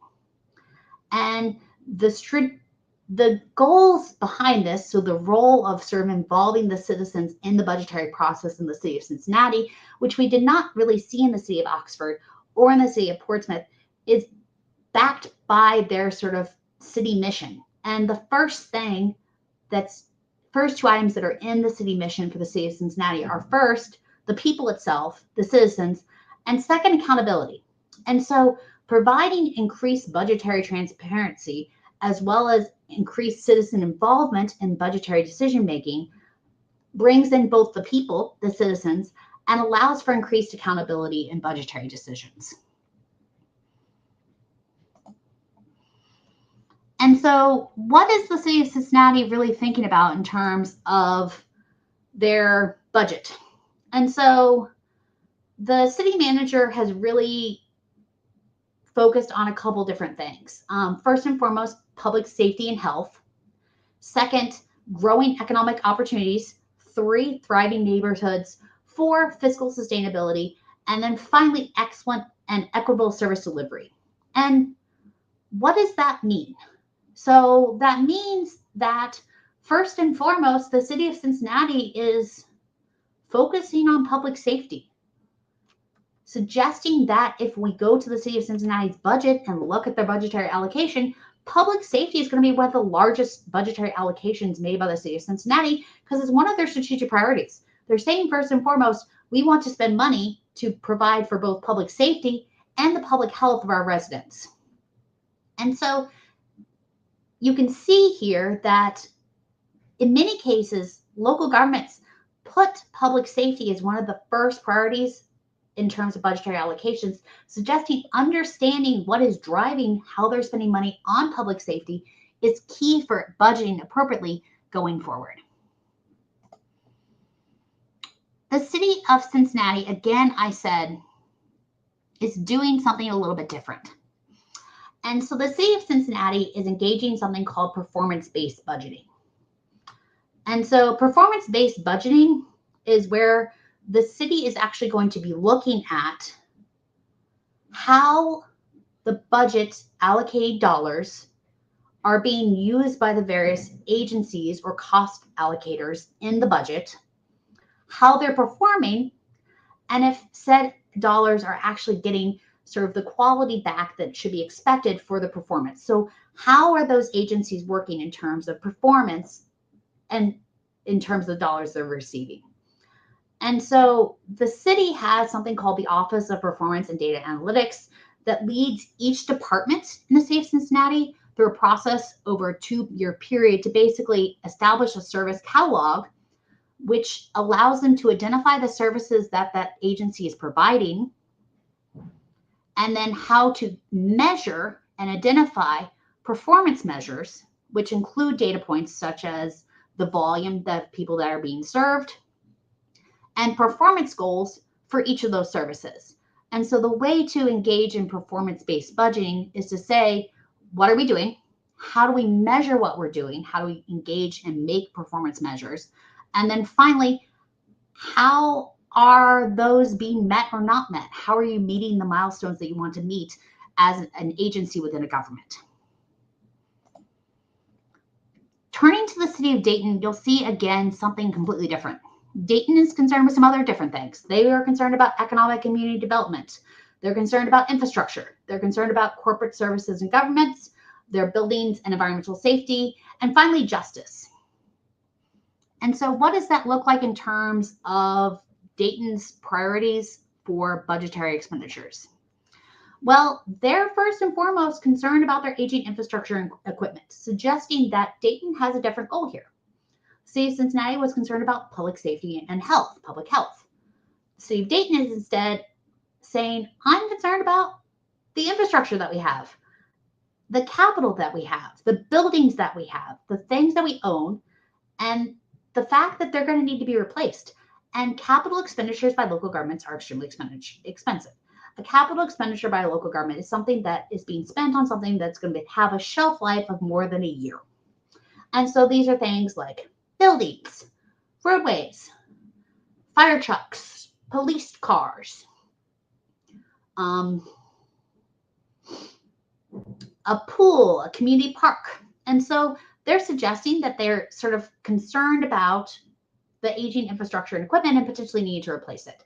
And the goals behind this, so the role of sort of involving the citizens in the budgetary process in the city of Cincinnati, which we did not really see in the city of Oxford or in the city of Portsmouth, is backed by their sort of city mission. And the first two items that are in the city mission for the city of Cincinnati are first, the people itself, the citizens, and second, accountability. And so providing increased budgetary transparency as well as increased citizen involvement in budgetary decision making brings in both the people, the citizens, and allows for increased accountability in budgetary decisions. And so what is the city of Cincinnati really thinking about in terms of their budget? And so the city manager has really focused on a couple different things. First and foremost, public safety and health. Second, growing economic opportunities. 3, thriving neighborhoods. 4, fiscal sustainability. And then finally, excellent and equitable service delivery. And what does that mean? So that means that first and foremost, the city of Cincinnati is focusing on public safety, suggesting that if we go to the city of Cincinnati's budget and look at their budgetary allocation, public safety is going to be one of the largest budgetary allocations made by the city of Cincinnati because it's one of their strategic priorities. They're saying first and foremost, we want to spend money to provide for both public safety and the public health of our residents. And so you can see here that in many cases, local governments put public safety as one of the first priorities in terms of budgetary allocations, suggesting understanding what is driving how they're spending money on public safety is key for budgeting appropriately going forward. The city of Cincinnati, again, I said, is doing something a little bit different. And so the city of Cincinnati is engaging in something called performance-based budgeting. And so performance-based budgeting is where the city is actually going to be looking at how the budget allocated dollars are being used by the various agencies or cost allocators in the budget, how they're performing, and if said dollars are actually getting sort of the quality back that should be expected for the performance. So how are those agencies working in terms of performance and in terms of the dollars they're receiving? And so the city has something called the Office of Performance and Data Analytics that leads each department in the city of Cincinnati through a process over a 2-year period to basically establish a service catalog, which allows them to identify the services that that agency is providing, and then how to measure and identify performance measures, which include data points such as the volume of people that are being served, and performance goals for each of those services. And so the way to engage in performance-based budgeting is to say, what are we doing? How do we measure what we're doing? How do we engage and make performance measures? And then finally, how are those being met or not met? How are you meeting the milestones that you want to meet as an agency within a government? Turning to the city of Dayton, you'll see again something completely different. Dayton is concerned with some other different things. They are concerned about economic and community development. They're concerned about infrastructure. They're concerned about corporate services and governments, their buildings and environmental safety, and finally, justice. And so what does that look like in terms of Dayton's priorities for budgetary expenditures? Well, they're first and foremost concerned about their aging infrastructure and equipment, suggesting that Dayton has a different goal here. The city of Cincinnati was concerned about public safety and health, public health. The city of Dayton is instead saying, I'm concerned about the infrastructure that we have, the capital that we have, the buildings that we have, the things that we own, and the fact that they're going to need to be replaced. And capital expenditures by local governments are extremely expensive. A capital expenditure by a local government is something that is being spent on something that's going to have a shelf life of more than a year. And so these are things like buildings, roadways, fire trucks, police cars, a pool, a community park. And so they're suggesting that they're sort of concerned about the aging infrastructure and equipment and potentially need to replace it.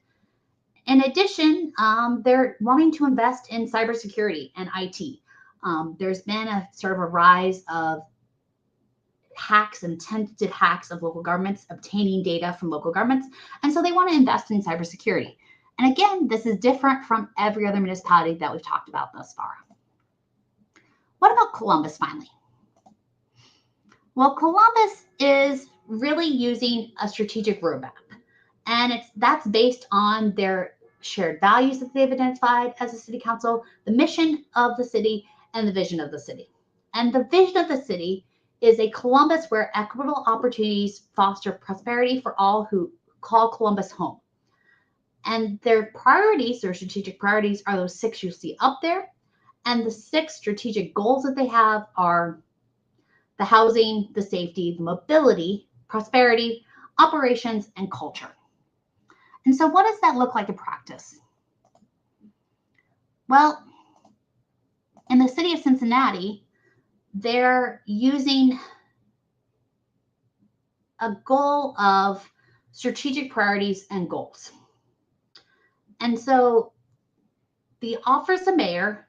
In addition, they're wanting to invest in cybersecurity and IT. There's been a sort of a rise of hacks and tentative hacks of local governments, obtaining data from local governments. And so they want to invest in cybersecurity. And again, this is different from every other municipality that we've talked about thus far. What about Columbus finally? Well, Columbus is really using a strategic roadmap. And that's based on their shared values that they've identified as a city council, the mission of the city, and the vision of the city. And the vision of the city is a Columbus where equitable opportunities foster prosperity for all who call Columbus home. And their priorities, their strategic priorities, are those 6 you see up there. And the 6 strategic goals that they have are the housing, the safety, the mobility, prosperity, operations, and culture. And so what does that look like in practice? Well, in the city of Cincinnati, they're using a goal of strategic priorities and goals. And so the office of mayor,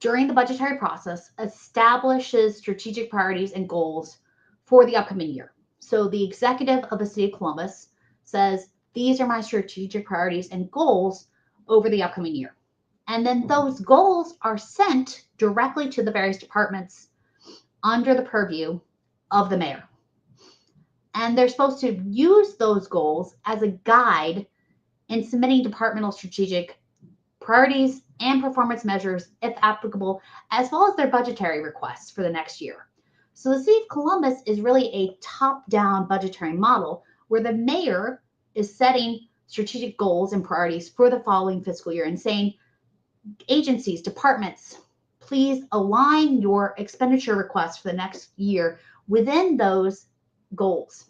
during the budgetary process, establishes strategic priorities and goals for the upcoming year. So the executive of the city of Columbus says, these are my strategic priorities and goals over the upcoming year. And then those goals are sent directly to the various departments under the purview of the mayor. And they're supposed to use those goals as a guide in submitting departmental strategic priorities and performance measures, if applicable, as well as their budgetary requests for the next year. So the city of Columbus is really a top-down budgetary model where the mayor is setting strategic goals and priorities for the following fiscal year and saying, agencies, departments, please align your expenditure requests for the next year within those goals.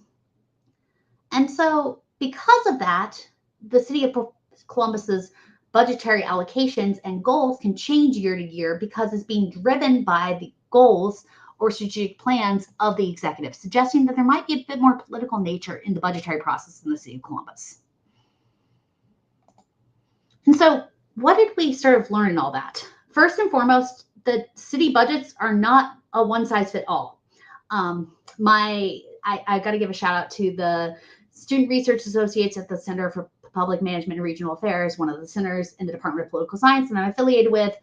And so because of that, the city of Columbus's budgetary allocations and goals can change year to year because it's being driven by the goals or strategic plans of the executive, suggesting that there might be a bit more political nature in the budgetary process in the city of Columbus. And so what did we sort of learn in all that? First and foremost, the city budgets are not a one-size-fits-all. I got to give a shout out to the Student Research Associates at the Center for Public Management and Regional Affairs, one of the centers in the Department of Political Science that I'm affiliated with.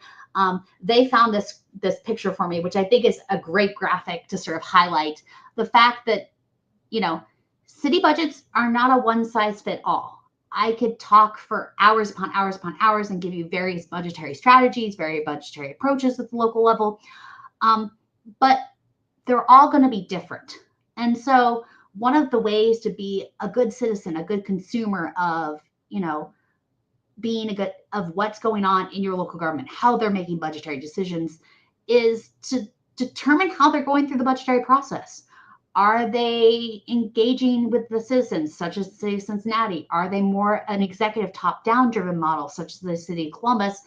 They found this picture for me, which I think is a great graphic to sort of highlight the fact that, city budgets are not a one-size-fits-all. I could talk for hours upon hours upon hours and give you various budgetary strategies, various budgetary approaches at the local level, but they're all going to be different. And so one of the ways to be a good citizen, a good consumer of, being of what's going on in your local government, how they're making budgetary decisions, is to determine how they're going through the budgetary process. Are they engaging with the citizens, such as the city of Cincinnati? Are they more an executive top-down driven model, such as the city of Columbus?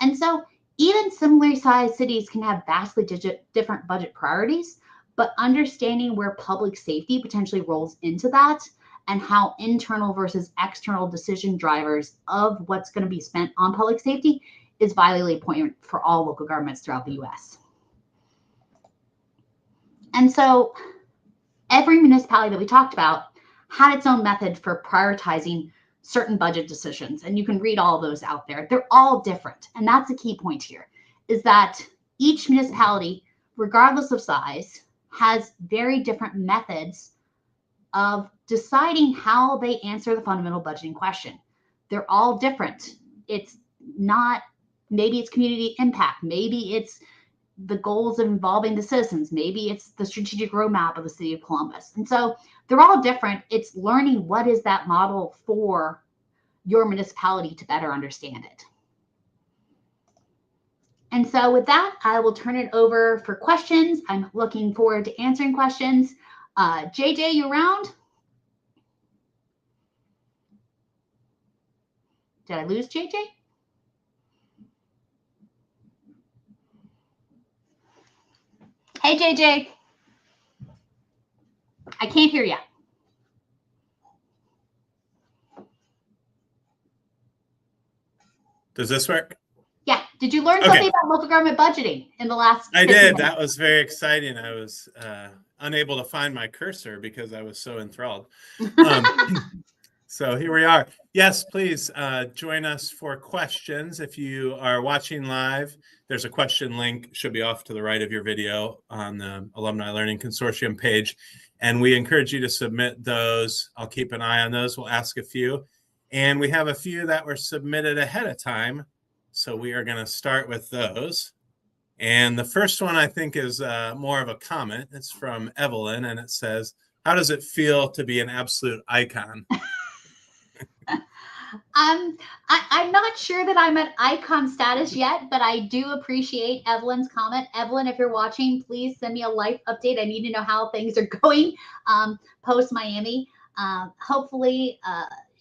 And so even similarly sized cities can have vastly different budget priorities, but understanding where public safety potentially rolls into that and how internal versus external decision drivers of what's going to be spent on public safety is vitally important for all local governments throughout the U.S. And so every municipality that we talked about had its own method for prioritizing certain budget decisions. And you can read all of those out there. They're all different. And that's the key point here, is that each municipality, regardless of size, has very different methods of deciding how they answer the fundamental budgeting question. They're all different. It's not, maybe it's community impact, maybe it's the goals of involving the citizens, maybe it's the strategic roadmap of the city of Columbus. And so they're all different. It's learning what is that model for your municipality to better understand it. And so with that, I will turn it over for questions. I'm looking forward to answering questions. JJ, you around? Did I lose JJ? Hey, JJ. I can't hear you. Does this work? Yeah. Did you learn something about local government budgeting in the last? I did. That was very exciting. I was unable to find my cursor because I was so enthralled. So here we are. Yes, please join us for questions. If you are watching live, there's a question link, should be off to the right of your video on the Alumni Learning Consortium page. And we encourage you to submit those. I'll keep an eye on those. We'll ask a few. And we have a few that were submitted ahead of time. So we are going to start with those. And the first one I think is more of a comment. It's from Evelyn, and it says, how does it feel to be an absolute icon? I'm not sure that I'm at icon status yet, but I do appreciate Evelyn's comment. Evelyn, if you're watching, please send me a life update. I need to know how things are going post Miami. Hopefully,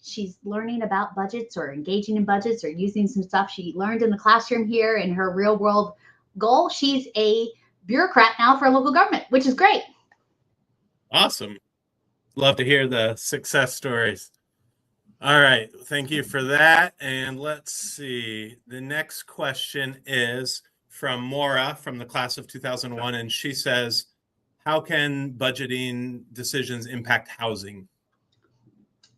she's learning about budgets or engaging in budgets or using some stuff she learned in the classroom here in her real world goal. She's a bureaucrat now for local government, which is great. Awesome. Love to hear the success stories. All right. Thank you for that. And let's see. The next question is from Maura from the class of 2001. And she says, how can budgeting decisions impact housing?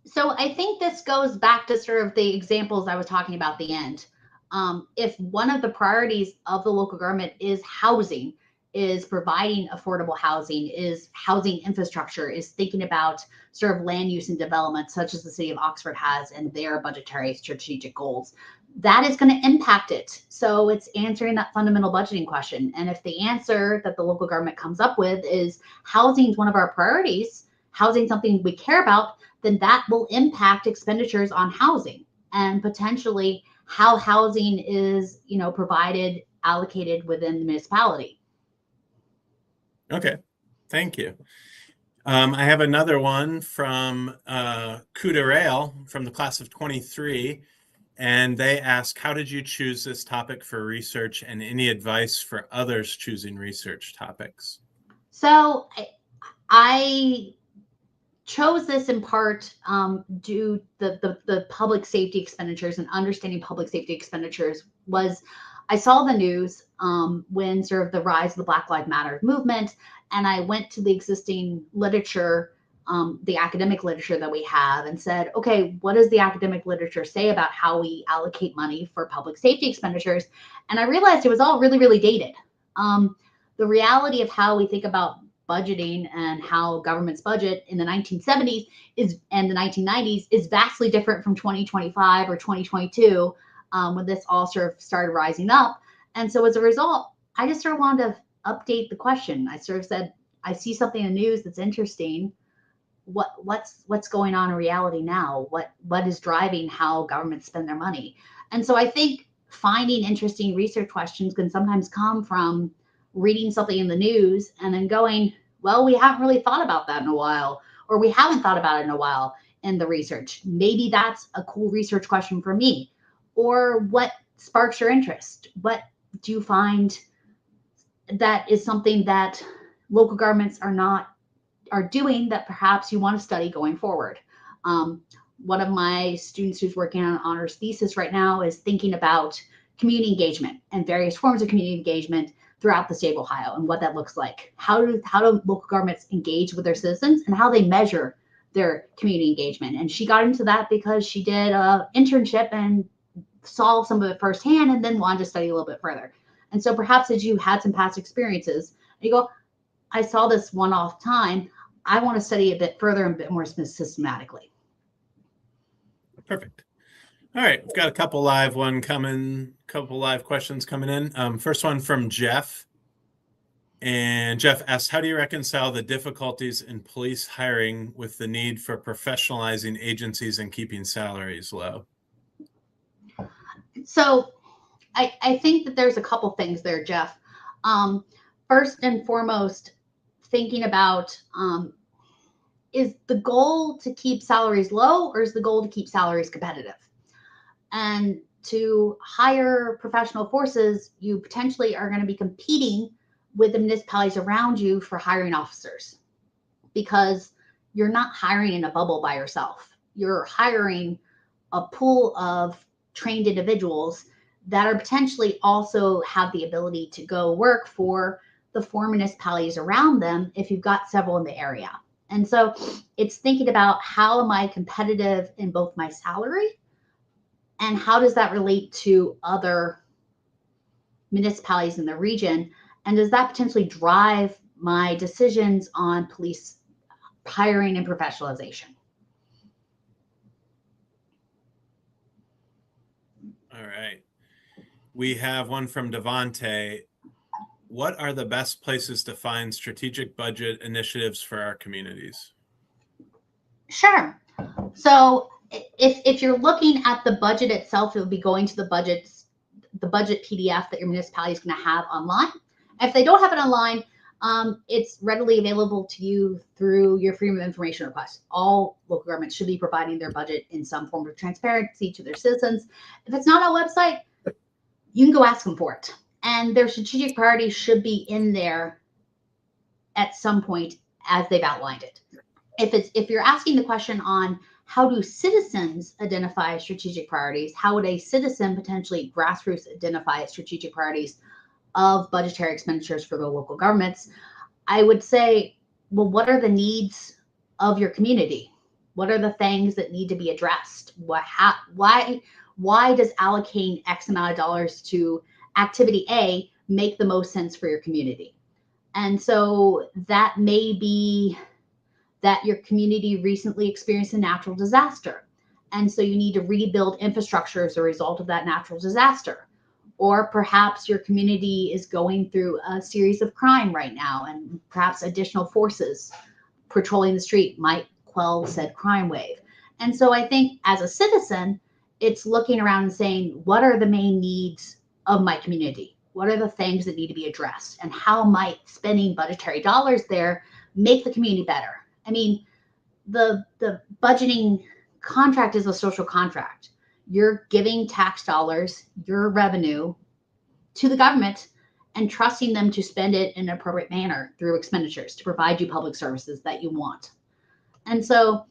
So I think this goes back to sort of the examples I was talking about at the end. If one of the priorities of the local government is housing, is providing affordable housing, is housing infrastructure, is thinking about sort of land use and development, such as the city of Oxford has and their budgetary strategic goals, that is going to impact it. So it's answering that fundamental budgeting question. And if the answer that the local government comes up with is housing is one of our priorities, housing something we care about, then that will impact expenditures on housing and potentially how housing is, provided, allocated within the municipality. Okay, thank you. I have another one from Kudarail from the class of 23, and they ask, how did you choose this topic for research and any advice for others choosing research topics? So I chose this in part due the public safety expenditures and understanding public safety expenditures was I saw the news when sort of the rise of the Black Lives Matter movement, and I went to the existing literature, the academic literature that we have, and said, okay, what does the academic literature say about how we allocate money for public safety expenditures? And I realized it was all really, really dated. The reality of how we think about budgeting and how governments budget in the 1970s and the 1990s is vastly different from 2025 or 2022 when this all sort of started rising up. And so as a result, I just sort of wanted to update the question. I sort of said, I see something in the news that's interesting. What's going on in reality now? What is driving how governments spend their money? And so I think finding interesting research questions can sometimes come from reading something in the news and then going, well, we haven't really thought about that in a while, or we haven't thought about it in a while in the research. Maybe that's a cool research question for me. Or what sparks your interest? What do you find that is something that local governments are doing that perhaps you want to study going forward? One of my students who's working on an honors thesis right now is thinking about community engagement and various forms of community engagement throughout the state of Ohio and what that looks like. How do local governments engage with their citizens and how they measure their community engagement? And she got into that because she did an internship and saw some of it firsthand and then wanted to study a little bit further. And so perhaps as you had some past experiences, you go, I saw this one-off time, I want to study a bit further and a bit more systematically. Perfect. All right, we've got a couple live questions coming in. First one from Jeff. And Jeff asks, how do you reconcile the difficulties in police hiring with the need for professionalizing agencies and keeping salaries low? So I think that there's a couple things there, Jeff. First and foremost, thinking about is the goal to keep salaries low or is the goal to keep salaries competitive? And to hire professional forces, you potentially are going to be competing with the municipalities around you for hiring officers because you're not hiring in a bubble by yourself. You're hiring a pool of trained individuals that are potentially also have the ability to go work for the 4 municipalities around them if you've got several in the area. And so it's thinking about how am I competitive in both my salary and how does that relate to other municipalities in the region? And does that potentially drive my decisions on police hiring and professionalization? All right. We have one from Devonte. What are the best places to find strategic budget initiatives for our communities? Sure. So if you're looking at the budget itself, it would be going to the budget PDF that your municipality is going to have online. If they don't have it online, it's readily available to you through your Freedom of Information request. All local governments should be providing their budget in some form of transparency to their citizens. If it's not on a website, you can go ask them for it. And their strategic priorities should be in there at some point as they've outlined it. If you're asking the question on how do citizens identify strategic priorities, how would a citizen potentially grassroots identify strategic priorities of budgetary expenditures for the local governments, I would say, well, what are the needs of your community? What are the things that need to be addressed? Why does allocating X amount of dollars to activity A make the most sense for your community? And so that may be that your community recently experienced a natural disaster. And so you need to rebuild infrastructure as a result of that natural disaster. Or perhaps your community is going through a series of crime right now, and perhaps additional forces patrolling the street might quell said crime wave. And so I think as a citizen, it's looking around and saying, what are the main needs of my community? What are the things that need to be addressed? And how might spending budgetary dollars there make the community better? I mean, the budgeting contract is a social contract. You're giving tax dollars, your revenue, to the government and trusting them to spend it in an appropriate manner through expenditures to provide you public services that you want. And so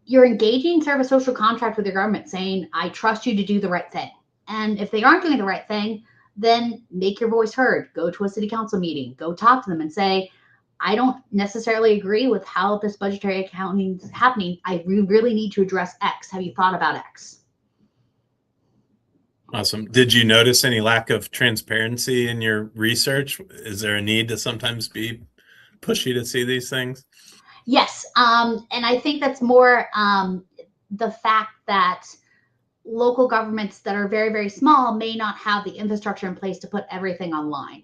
you're engaging sort of a social contract with your government saying, I trust you to do the right thing. And if they aren't doing the right thing, then make your voice heard. Go to a city council meeting, go talk to them and say, I don't necessarily agree with how this budgetary accounting is happening. I really need to address X. Have you thought about X? Awesome. Did you notice any lack of transparency in your research? Is there a need to sometimes be pushy to see these things? Yes. And I think that's more the fact that local governments that are very, very small may not have the infrastructure in place to put everything online.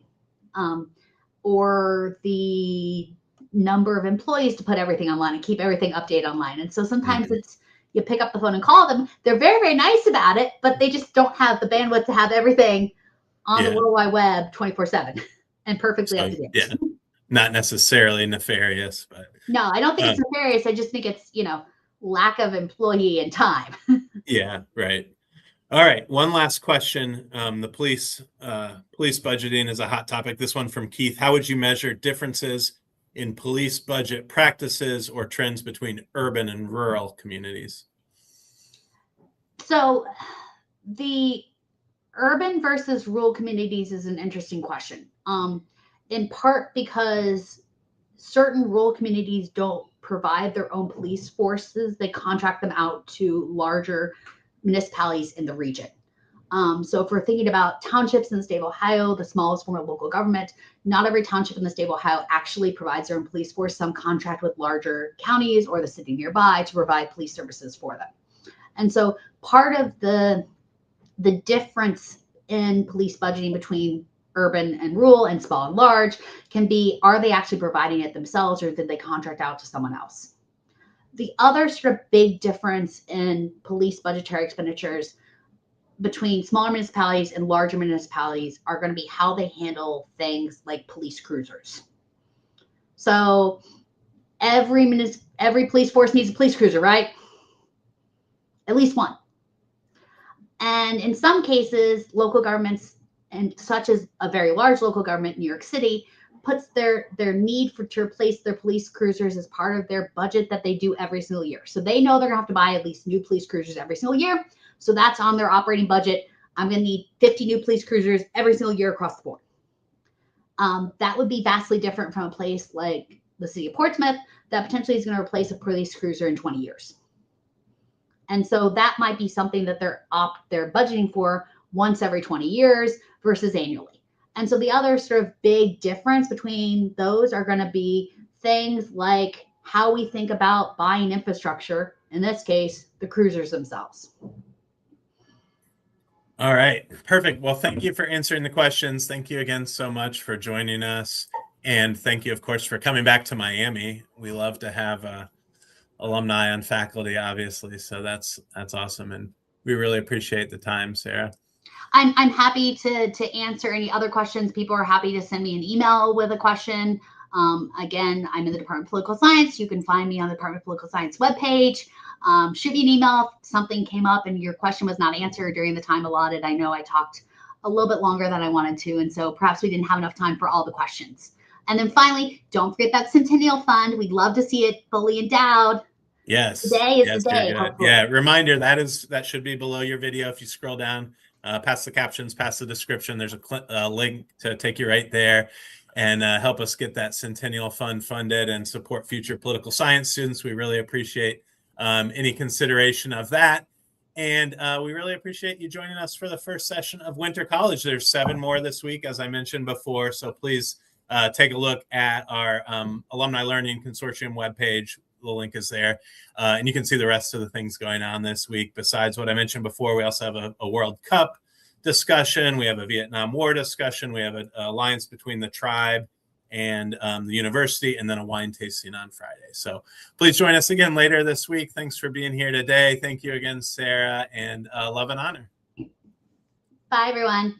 Or the number of employees to put everything online and keep everything updated online. And so sometimes it's you pick up the phone and call them. They're very, very nice about it, but they just don't have the bandwidth to have everything on the World Wide Web 24/7 and perfectly up to date. Yeah, not necessarily nefarious, but no, I don't think it's nefarious. I just think it's, lack of employee and time. Yeah, right. All right, one last question. The police budgeting is a hot topic. This one from Keith. How would you measure differences in police budget practices or trends between urban and rural communities? So the urban versus rural communities is an interesting question. In part because certain rural communities don't provide their own police forces. They contract them out to larger municipalities in the region. So if we're thinking about townships in the state of Ohio, the smallest form of local government, not every township in the state of Ohio actually provides their own police force. Some contract with larger counties or the city nearby to provide police services for them. And so part of the difference in police budgeting between urban and rural and small and large can be, are they actually providing it themselves or did they contract out to someone else? The other sort of big difference in police budgetary expenditures between smaller municipalities and larger municipalities are going to be how they handle things like police cruisers. So every police force needs a police cruiser, right? At least one. And in some cases, local governments, and such as a very large local government, New York City, puts their need to replace their police cruisers as part of their budget that they do every single year. So they know they're gonna have to buy at least new police cruisers every single year. So that's on their operating budget. I'm gonna need 50 new police cruisers every single year across the board. That would be vastly different from a place like the city of Portsmouth that potentially is gonna replace a police cruiser in 20 years. And so that might be something that they're budgeting for once every 20 years versus annually. And so the other sort of big difference between those are going to be things like how we think about buying infrastructure, in this case, the cruisers themselves. All right, perfect. Well, thank you for answering the questions. Thank you again so much for joining us. And thank you, of course, for coming back to Miami. We love to have alumni on faculty, obviously. So that's awesome. And we really appreciate the time, Sarah. I'm happy to answer any other questions. People are happy to send me an email with a question. Again, I'm in the Department of Political Science. You can find me on the Department of Political Science webpage. Shoot me an email if something came up and your question was not answered during the time allotted. I know I talked a little bit longer than I wanted to, and so perhaps we didn't have enough time for all the questions. And then finally, don't forget that Centennial Fund. We'd love to see it fully endowed. Yes. Today is the day. Yeah. Reminder, that should be below your video. If you scroll down, past the captions, past the description, there's a link to take you right there and help us get that Centennial Fund funded and support future political science students. We really appreciate any consideration of that. And we really appreciate you joining us for the first session of Winter College. There's 7 more this week, as I mentioned before. So please take a look at our Alumni Learning Consortium webpage. The link is there. And you can see the rest of the things going on this week. Besides what I mentioned before, we also have a World Cup discussion. We have a Vietnam War discussion. We have an alliance between the tribe and the university, and then a wine tasting on Friday. So please join us again later this week. Thanks for being here today. Thank you again, Sarah, and love and honor. Bye, everyone.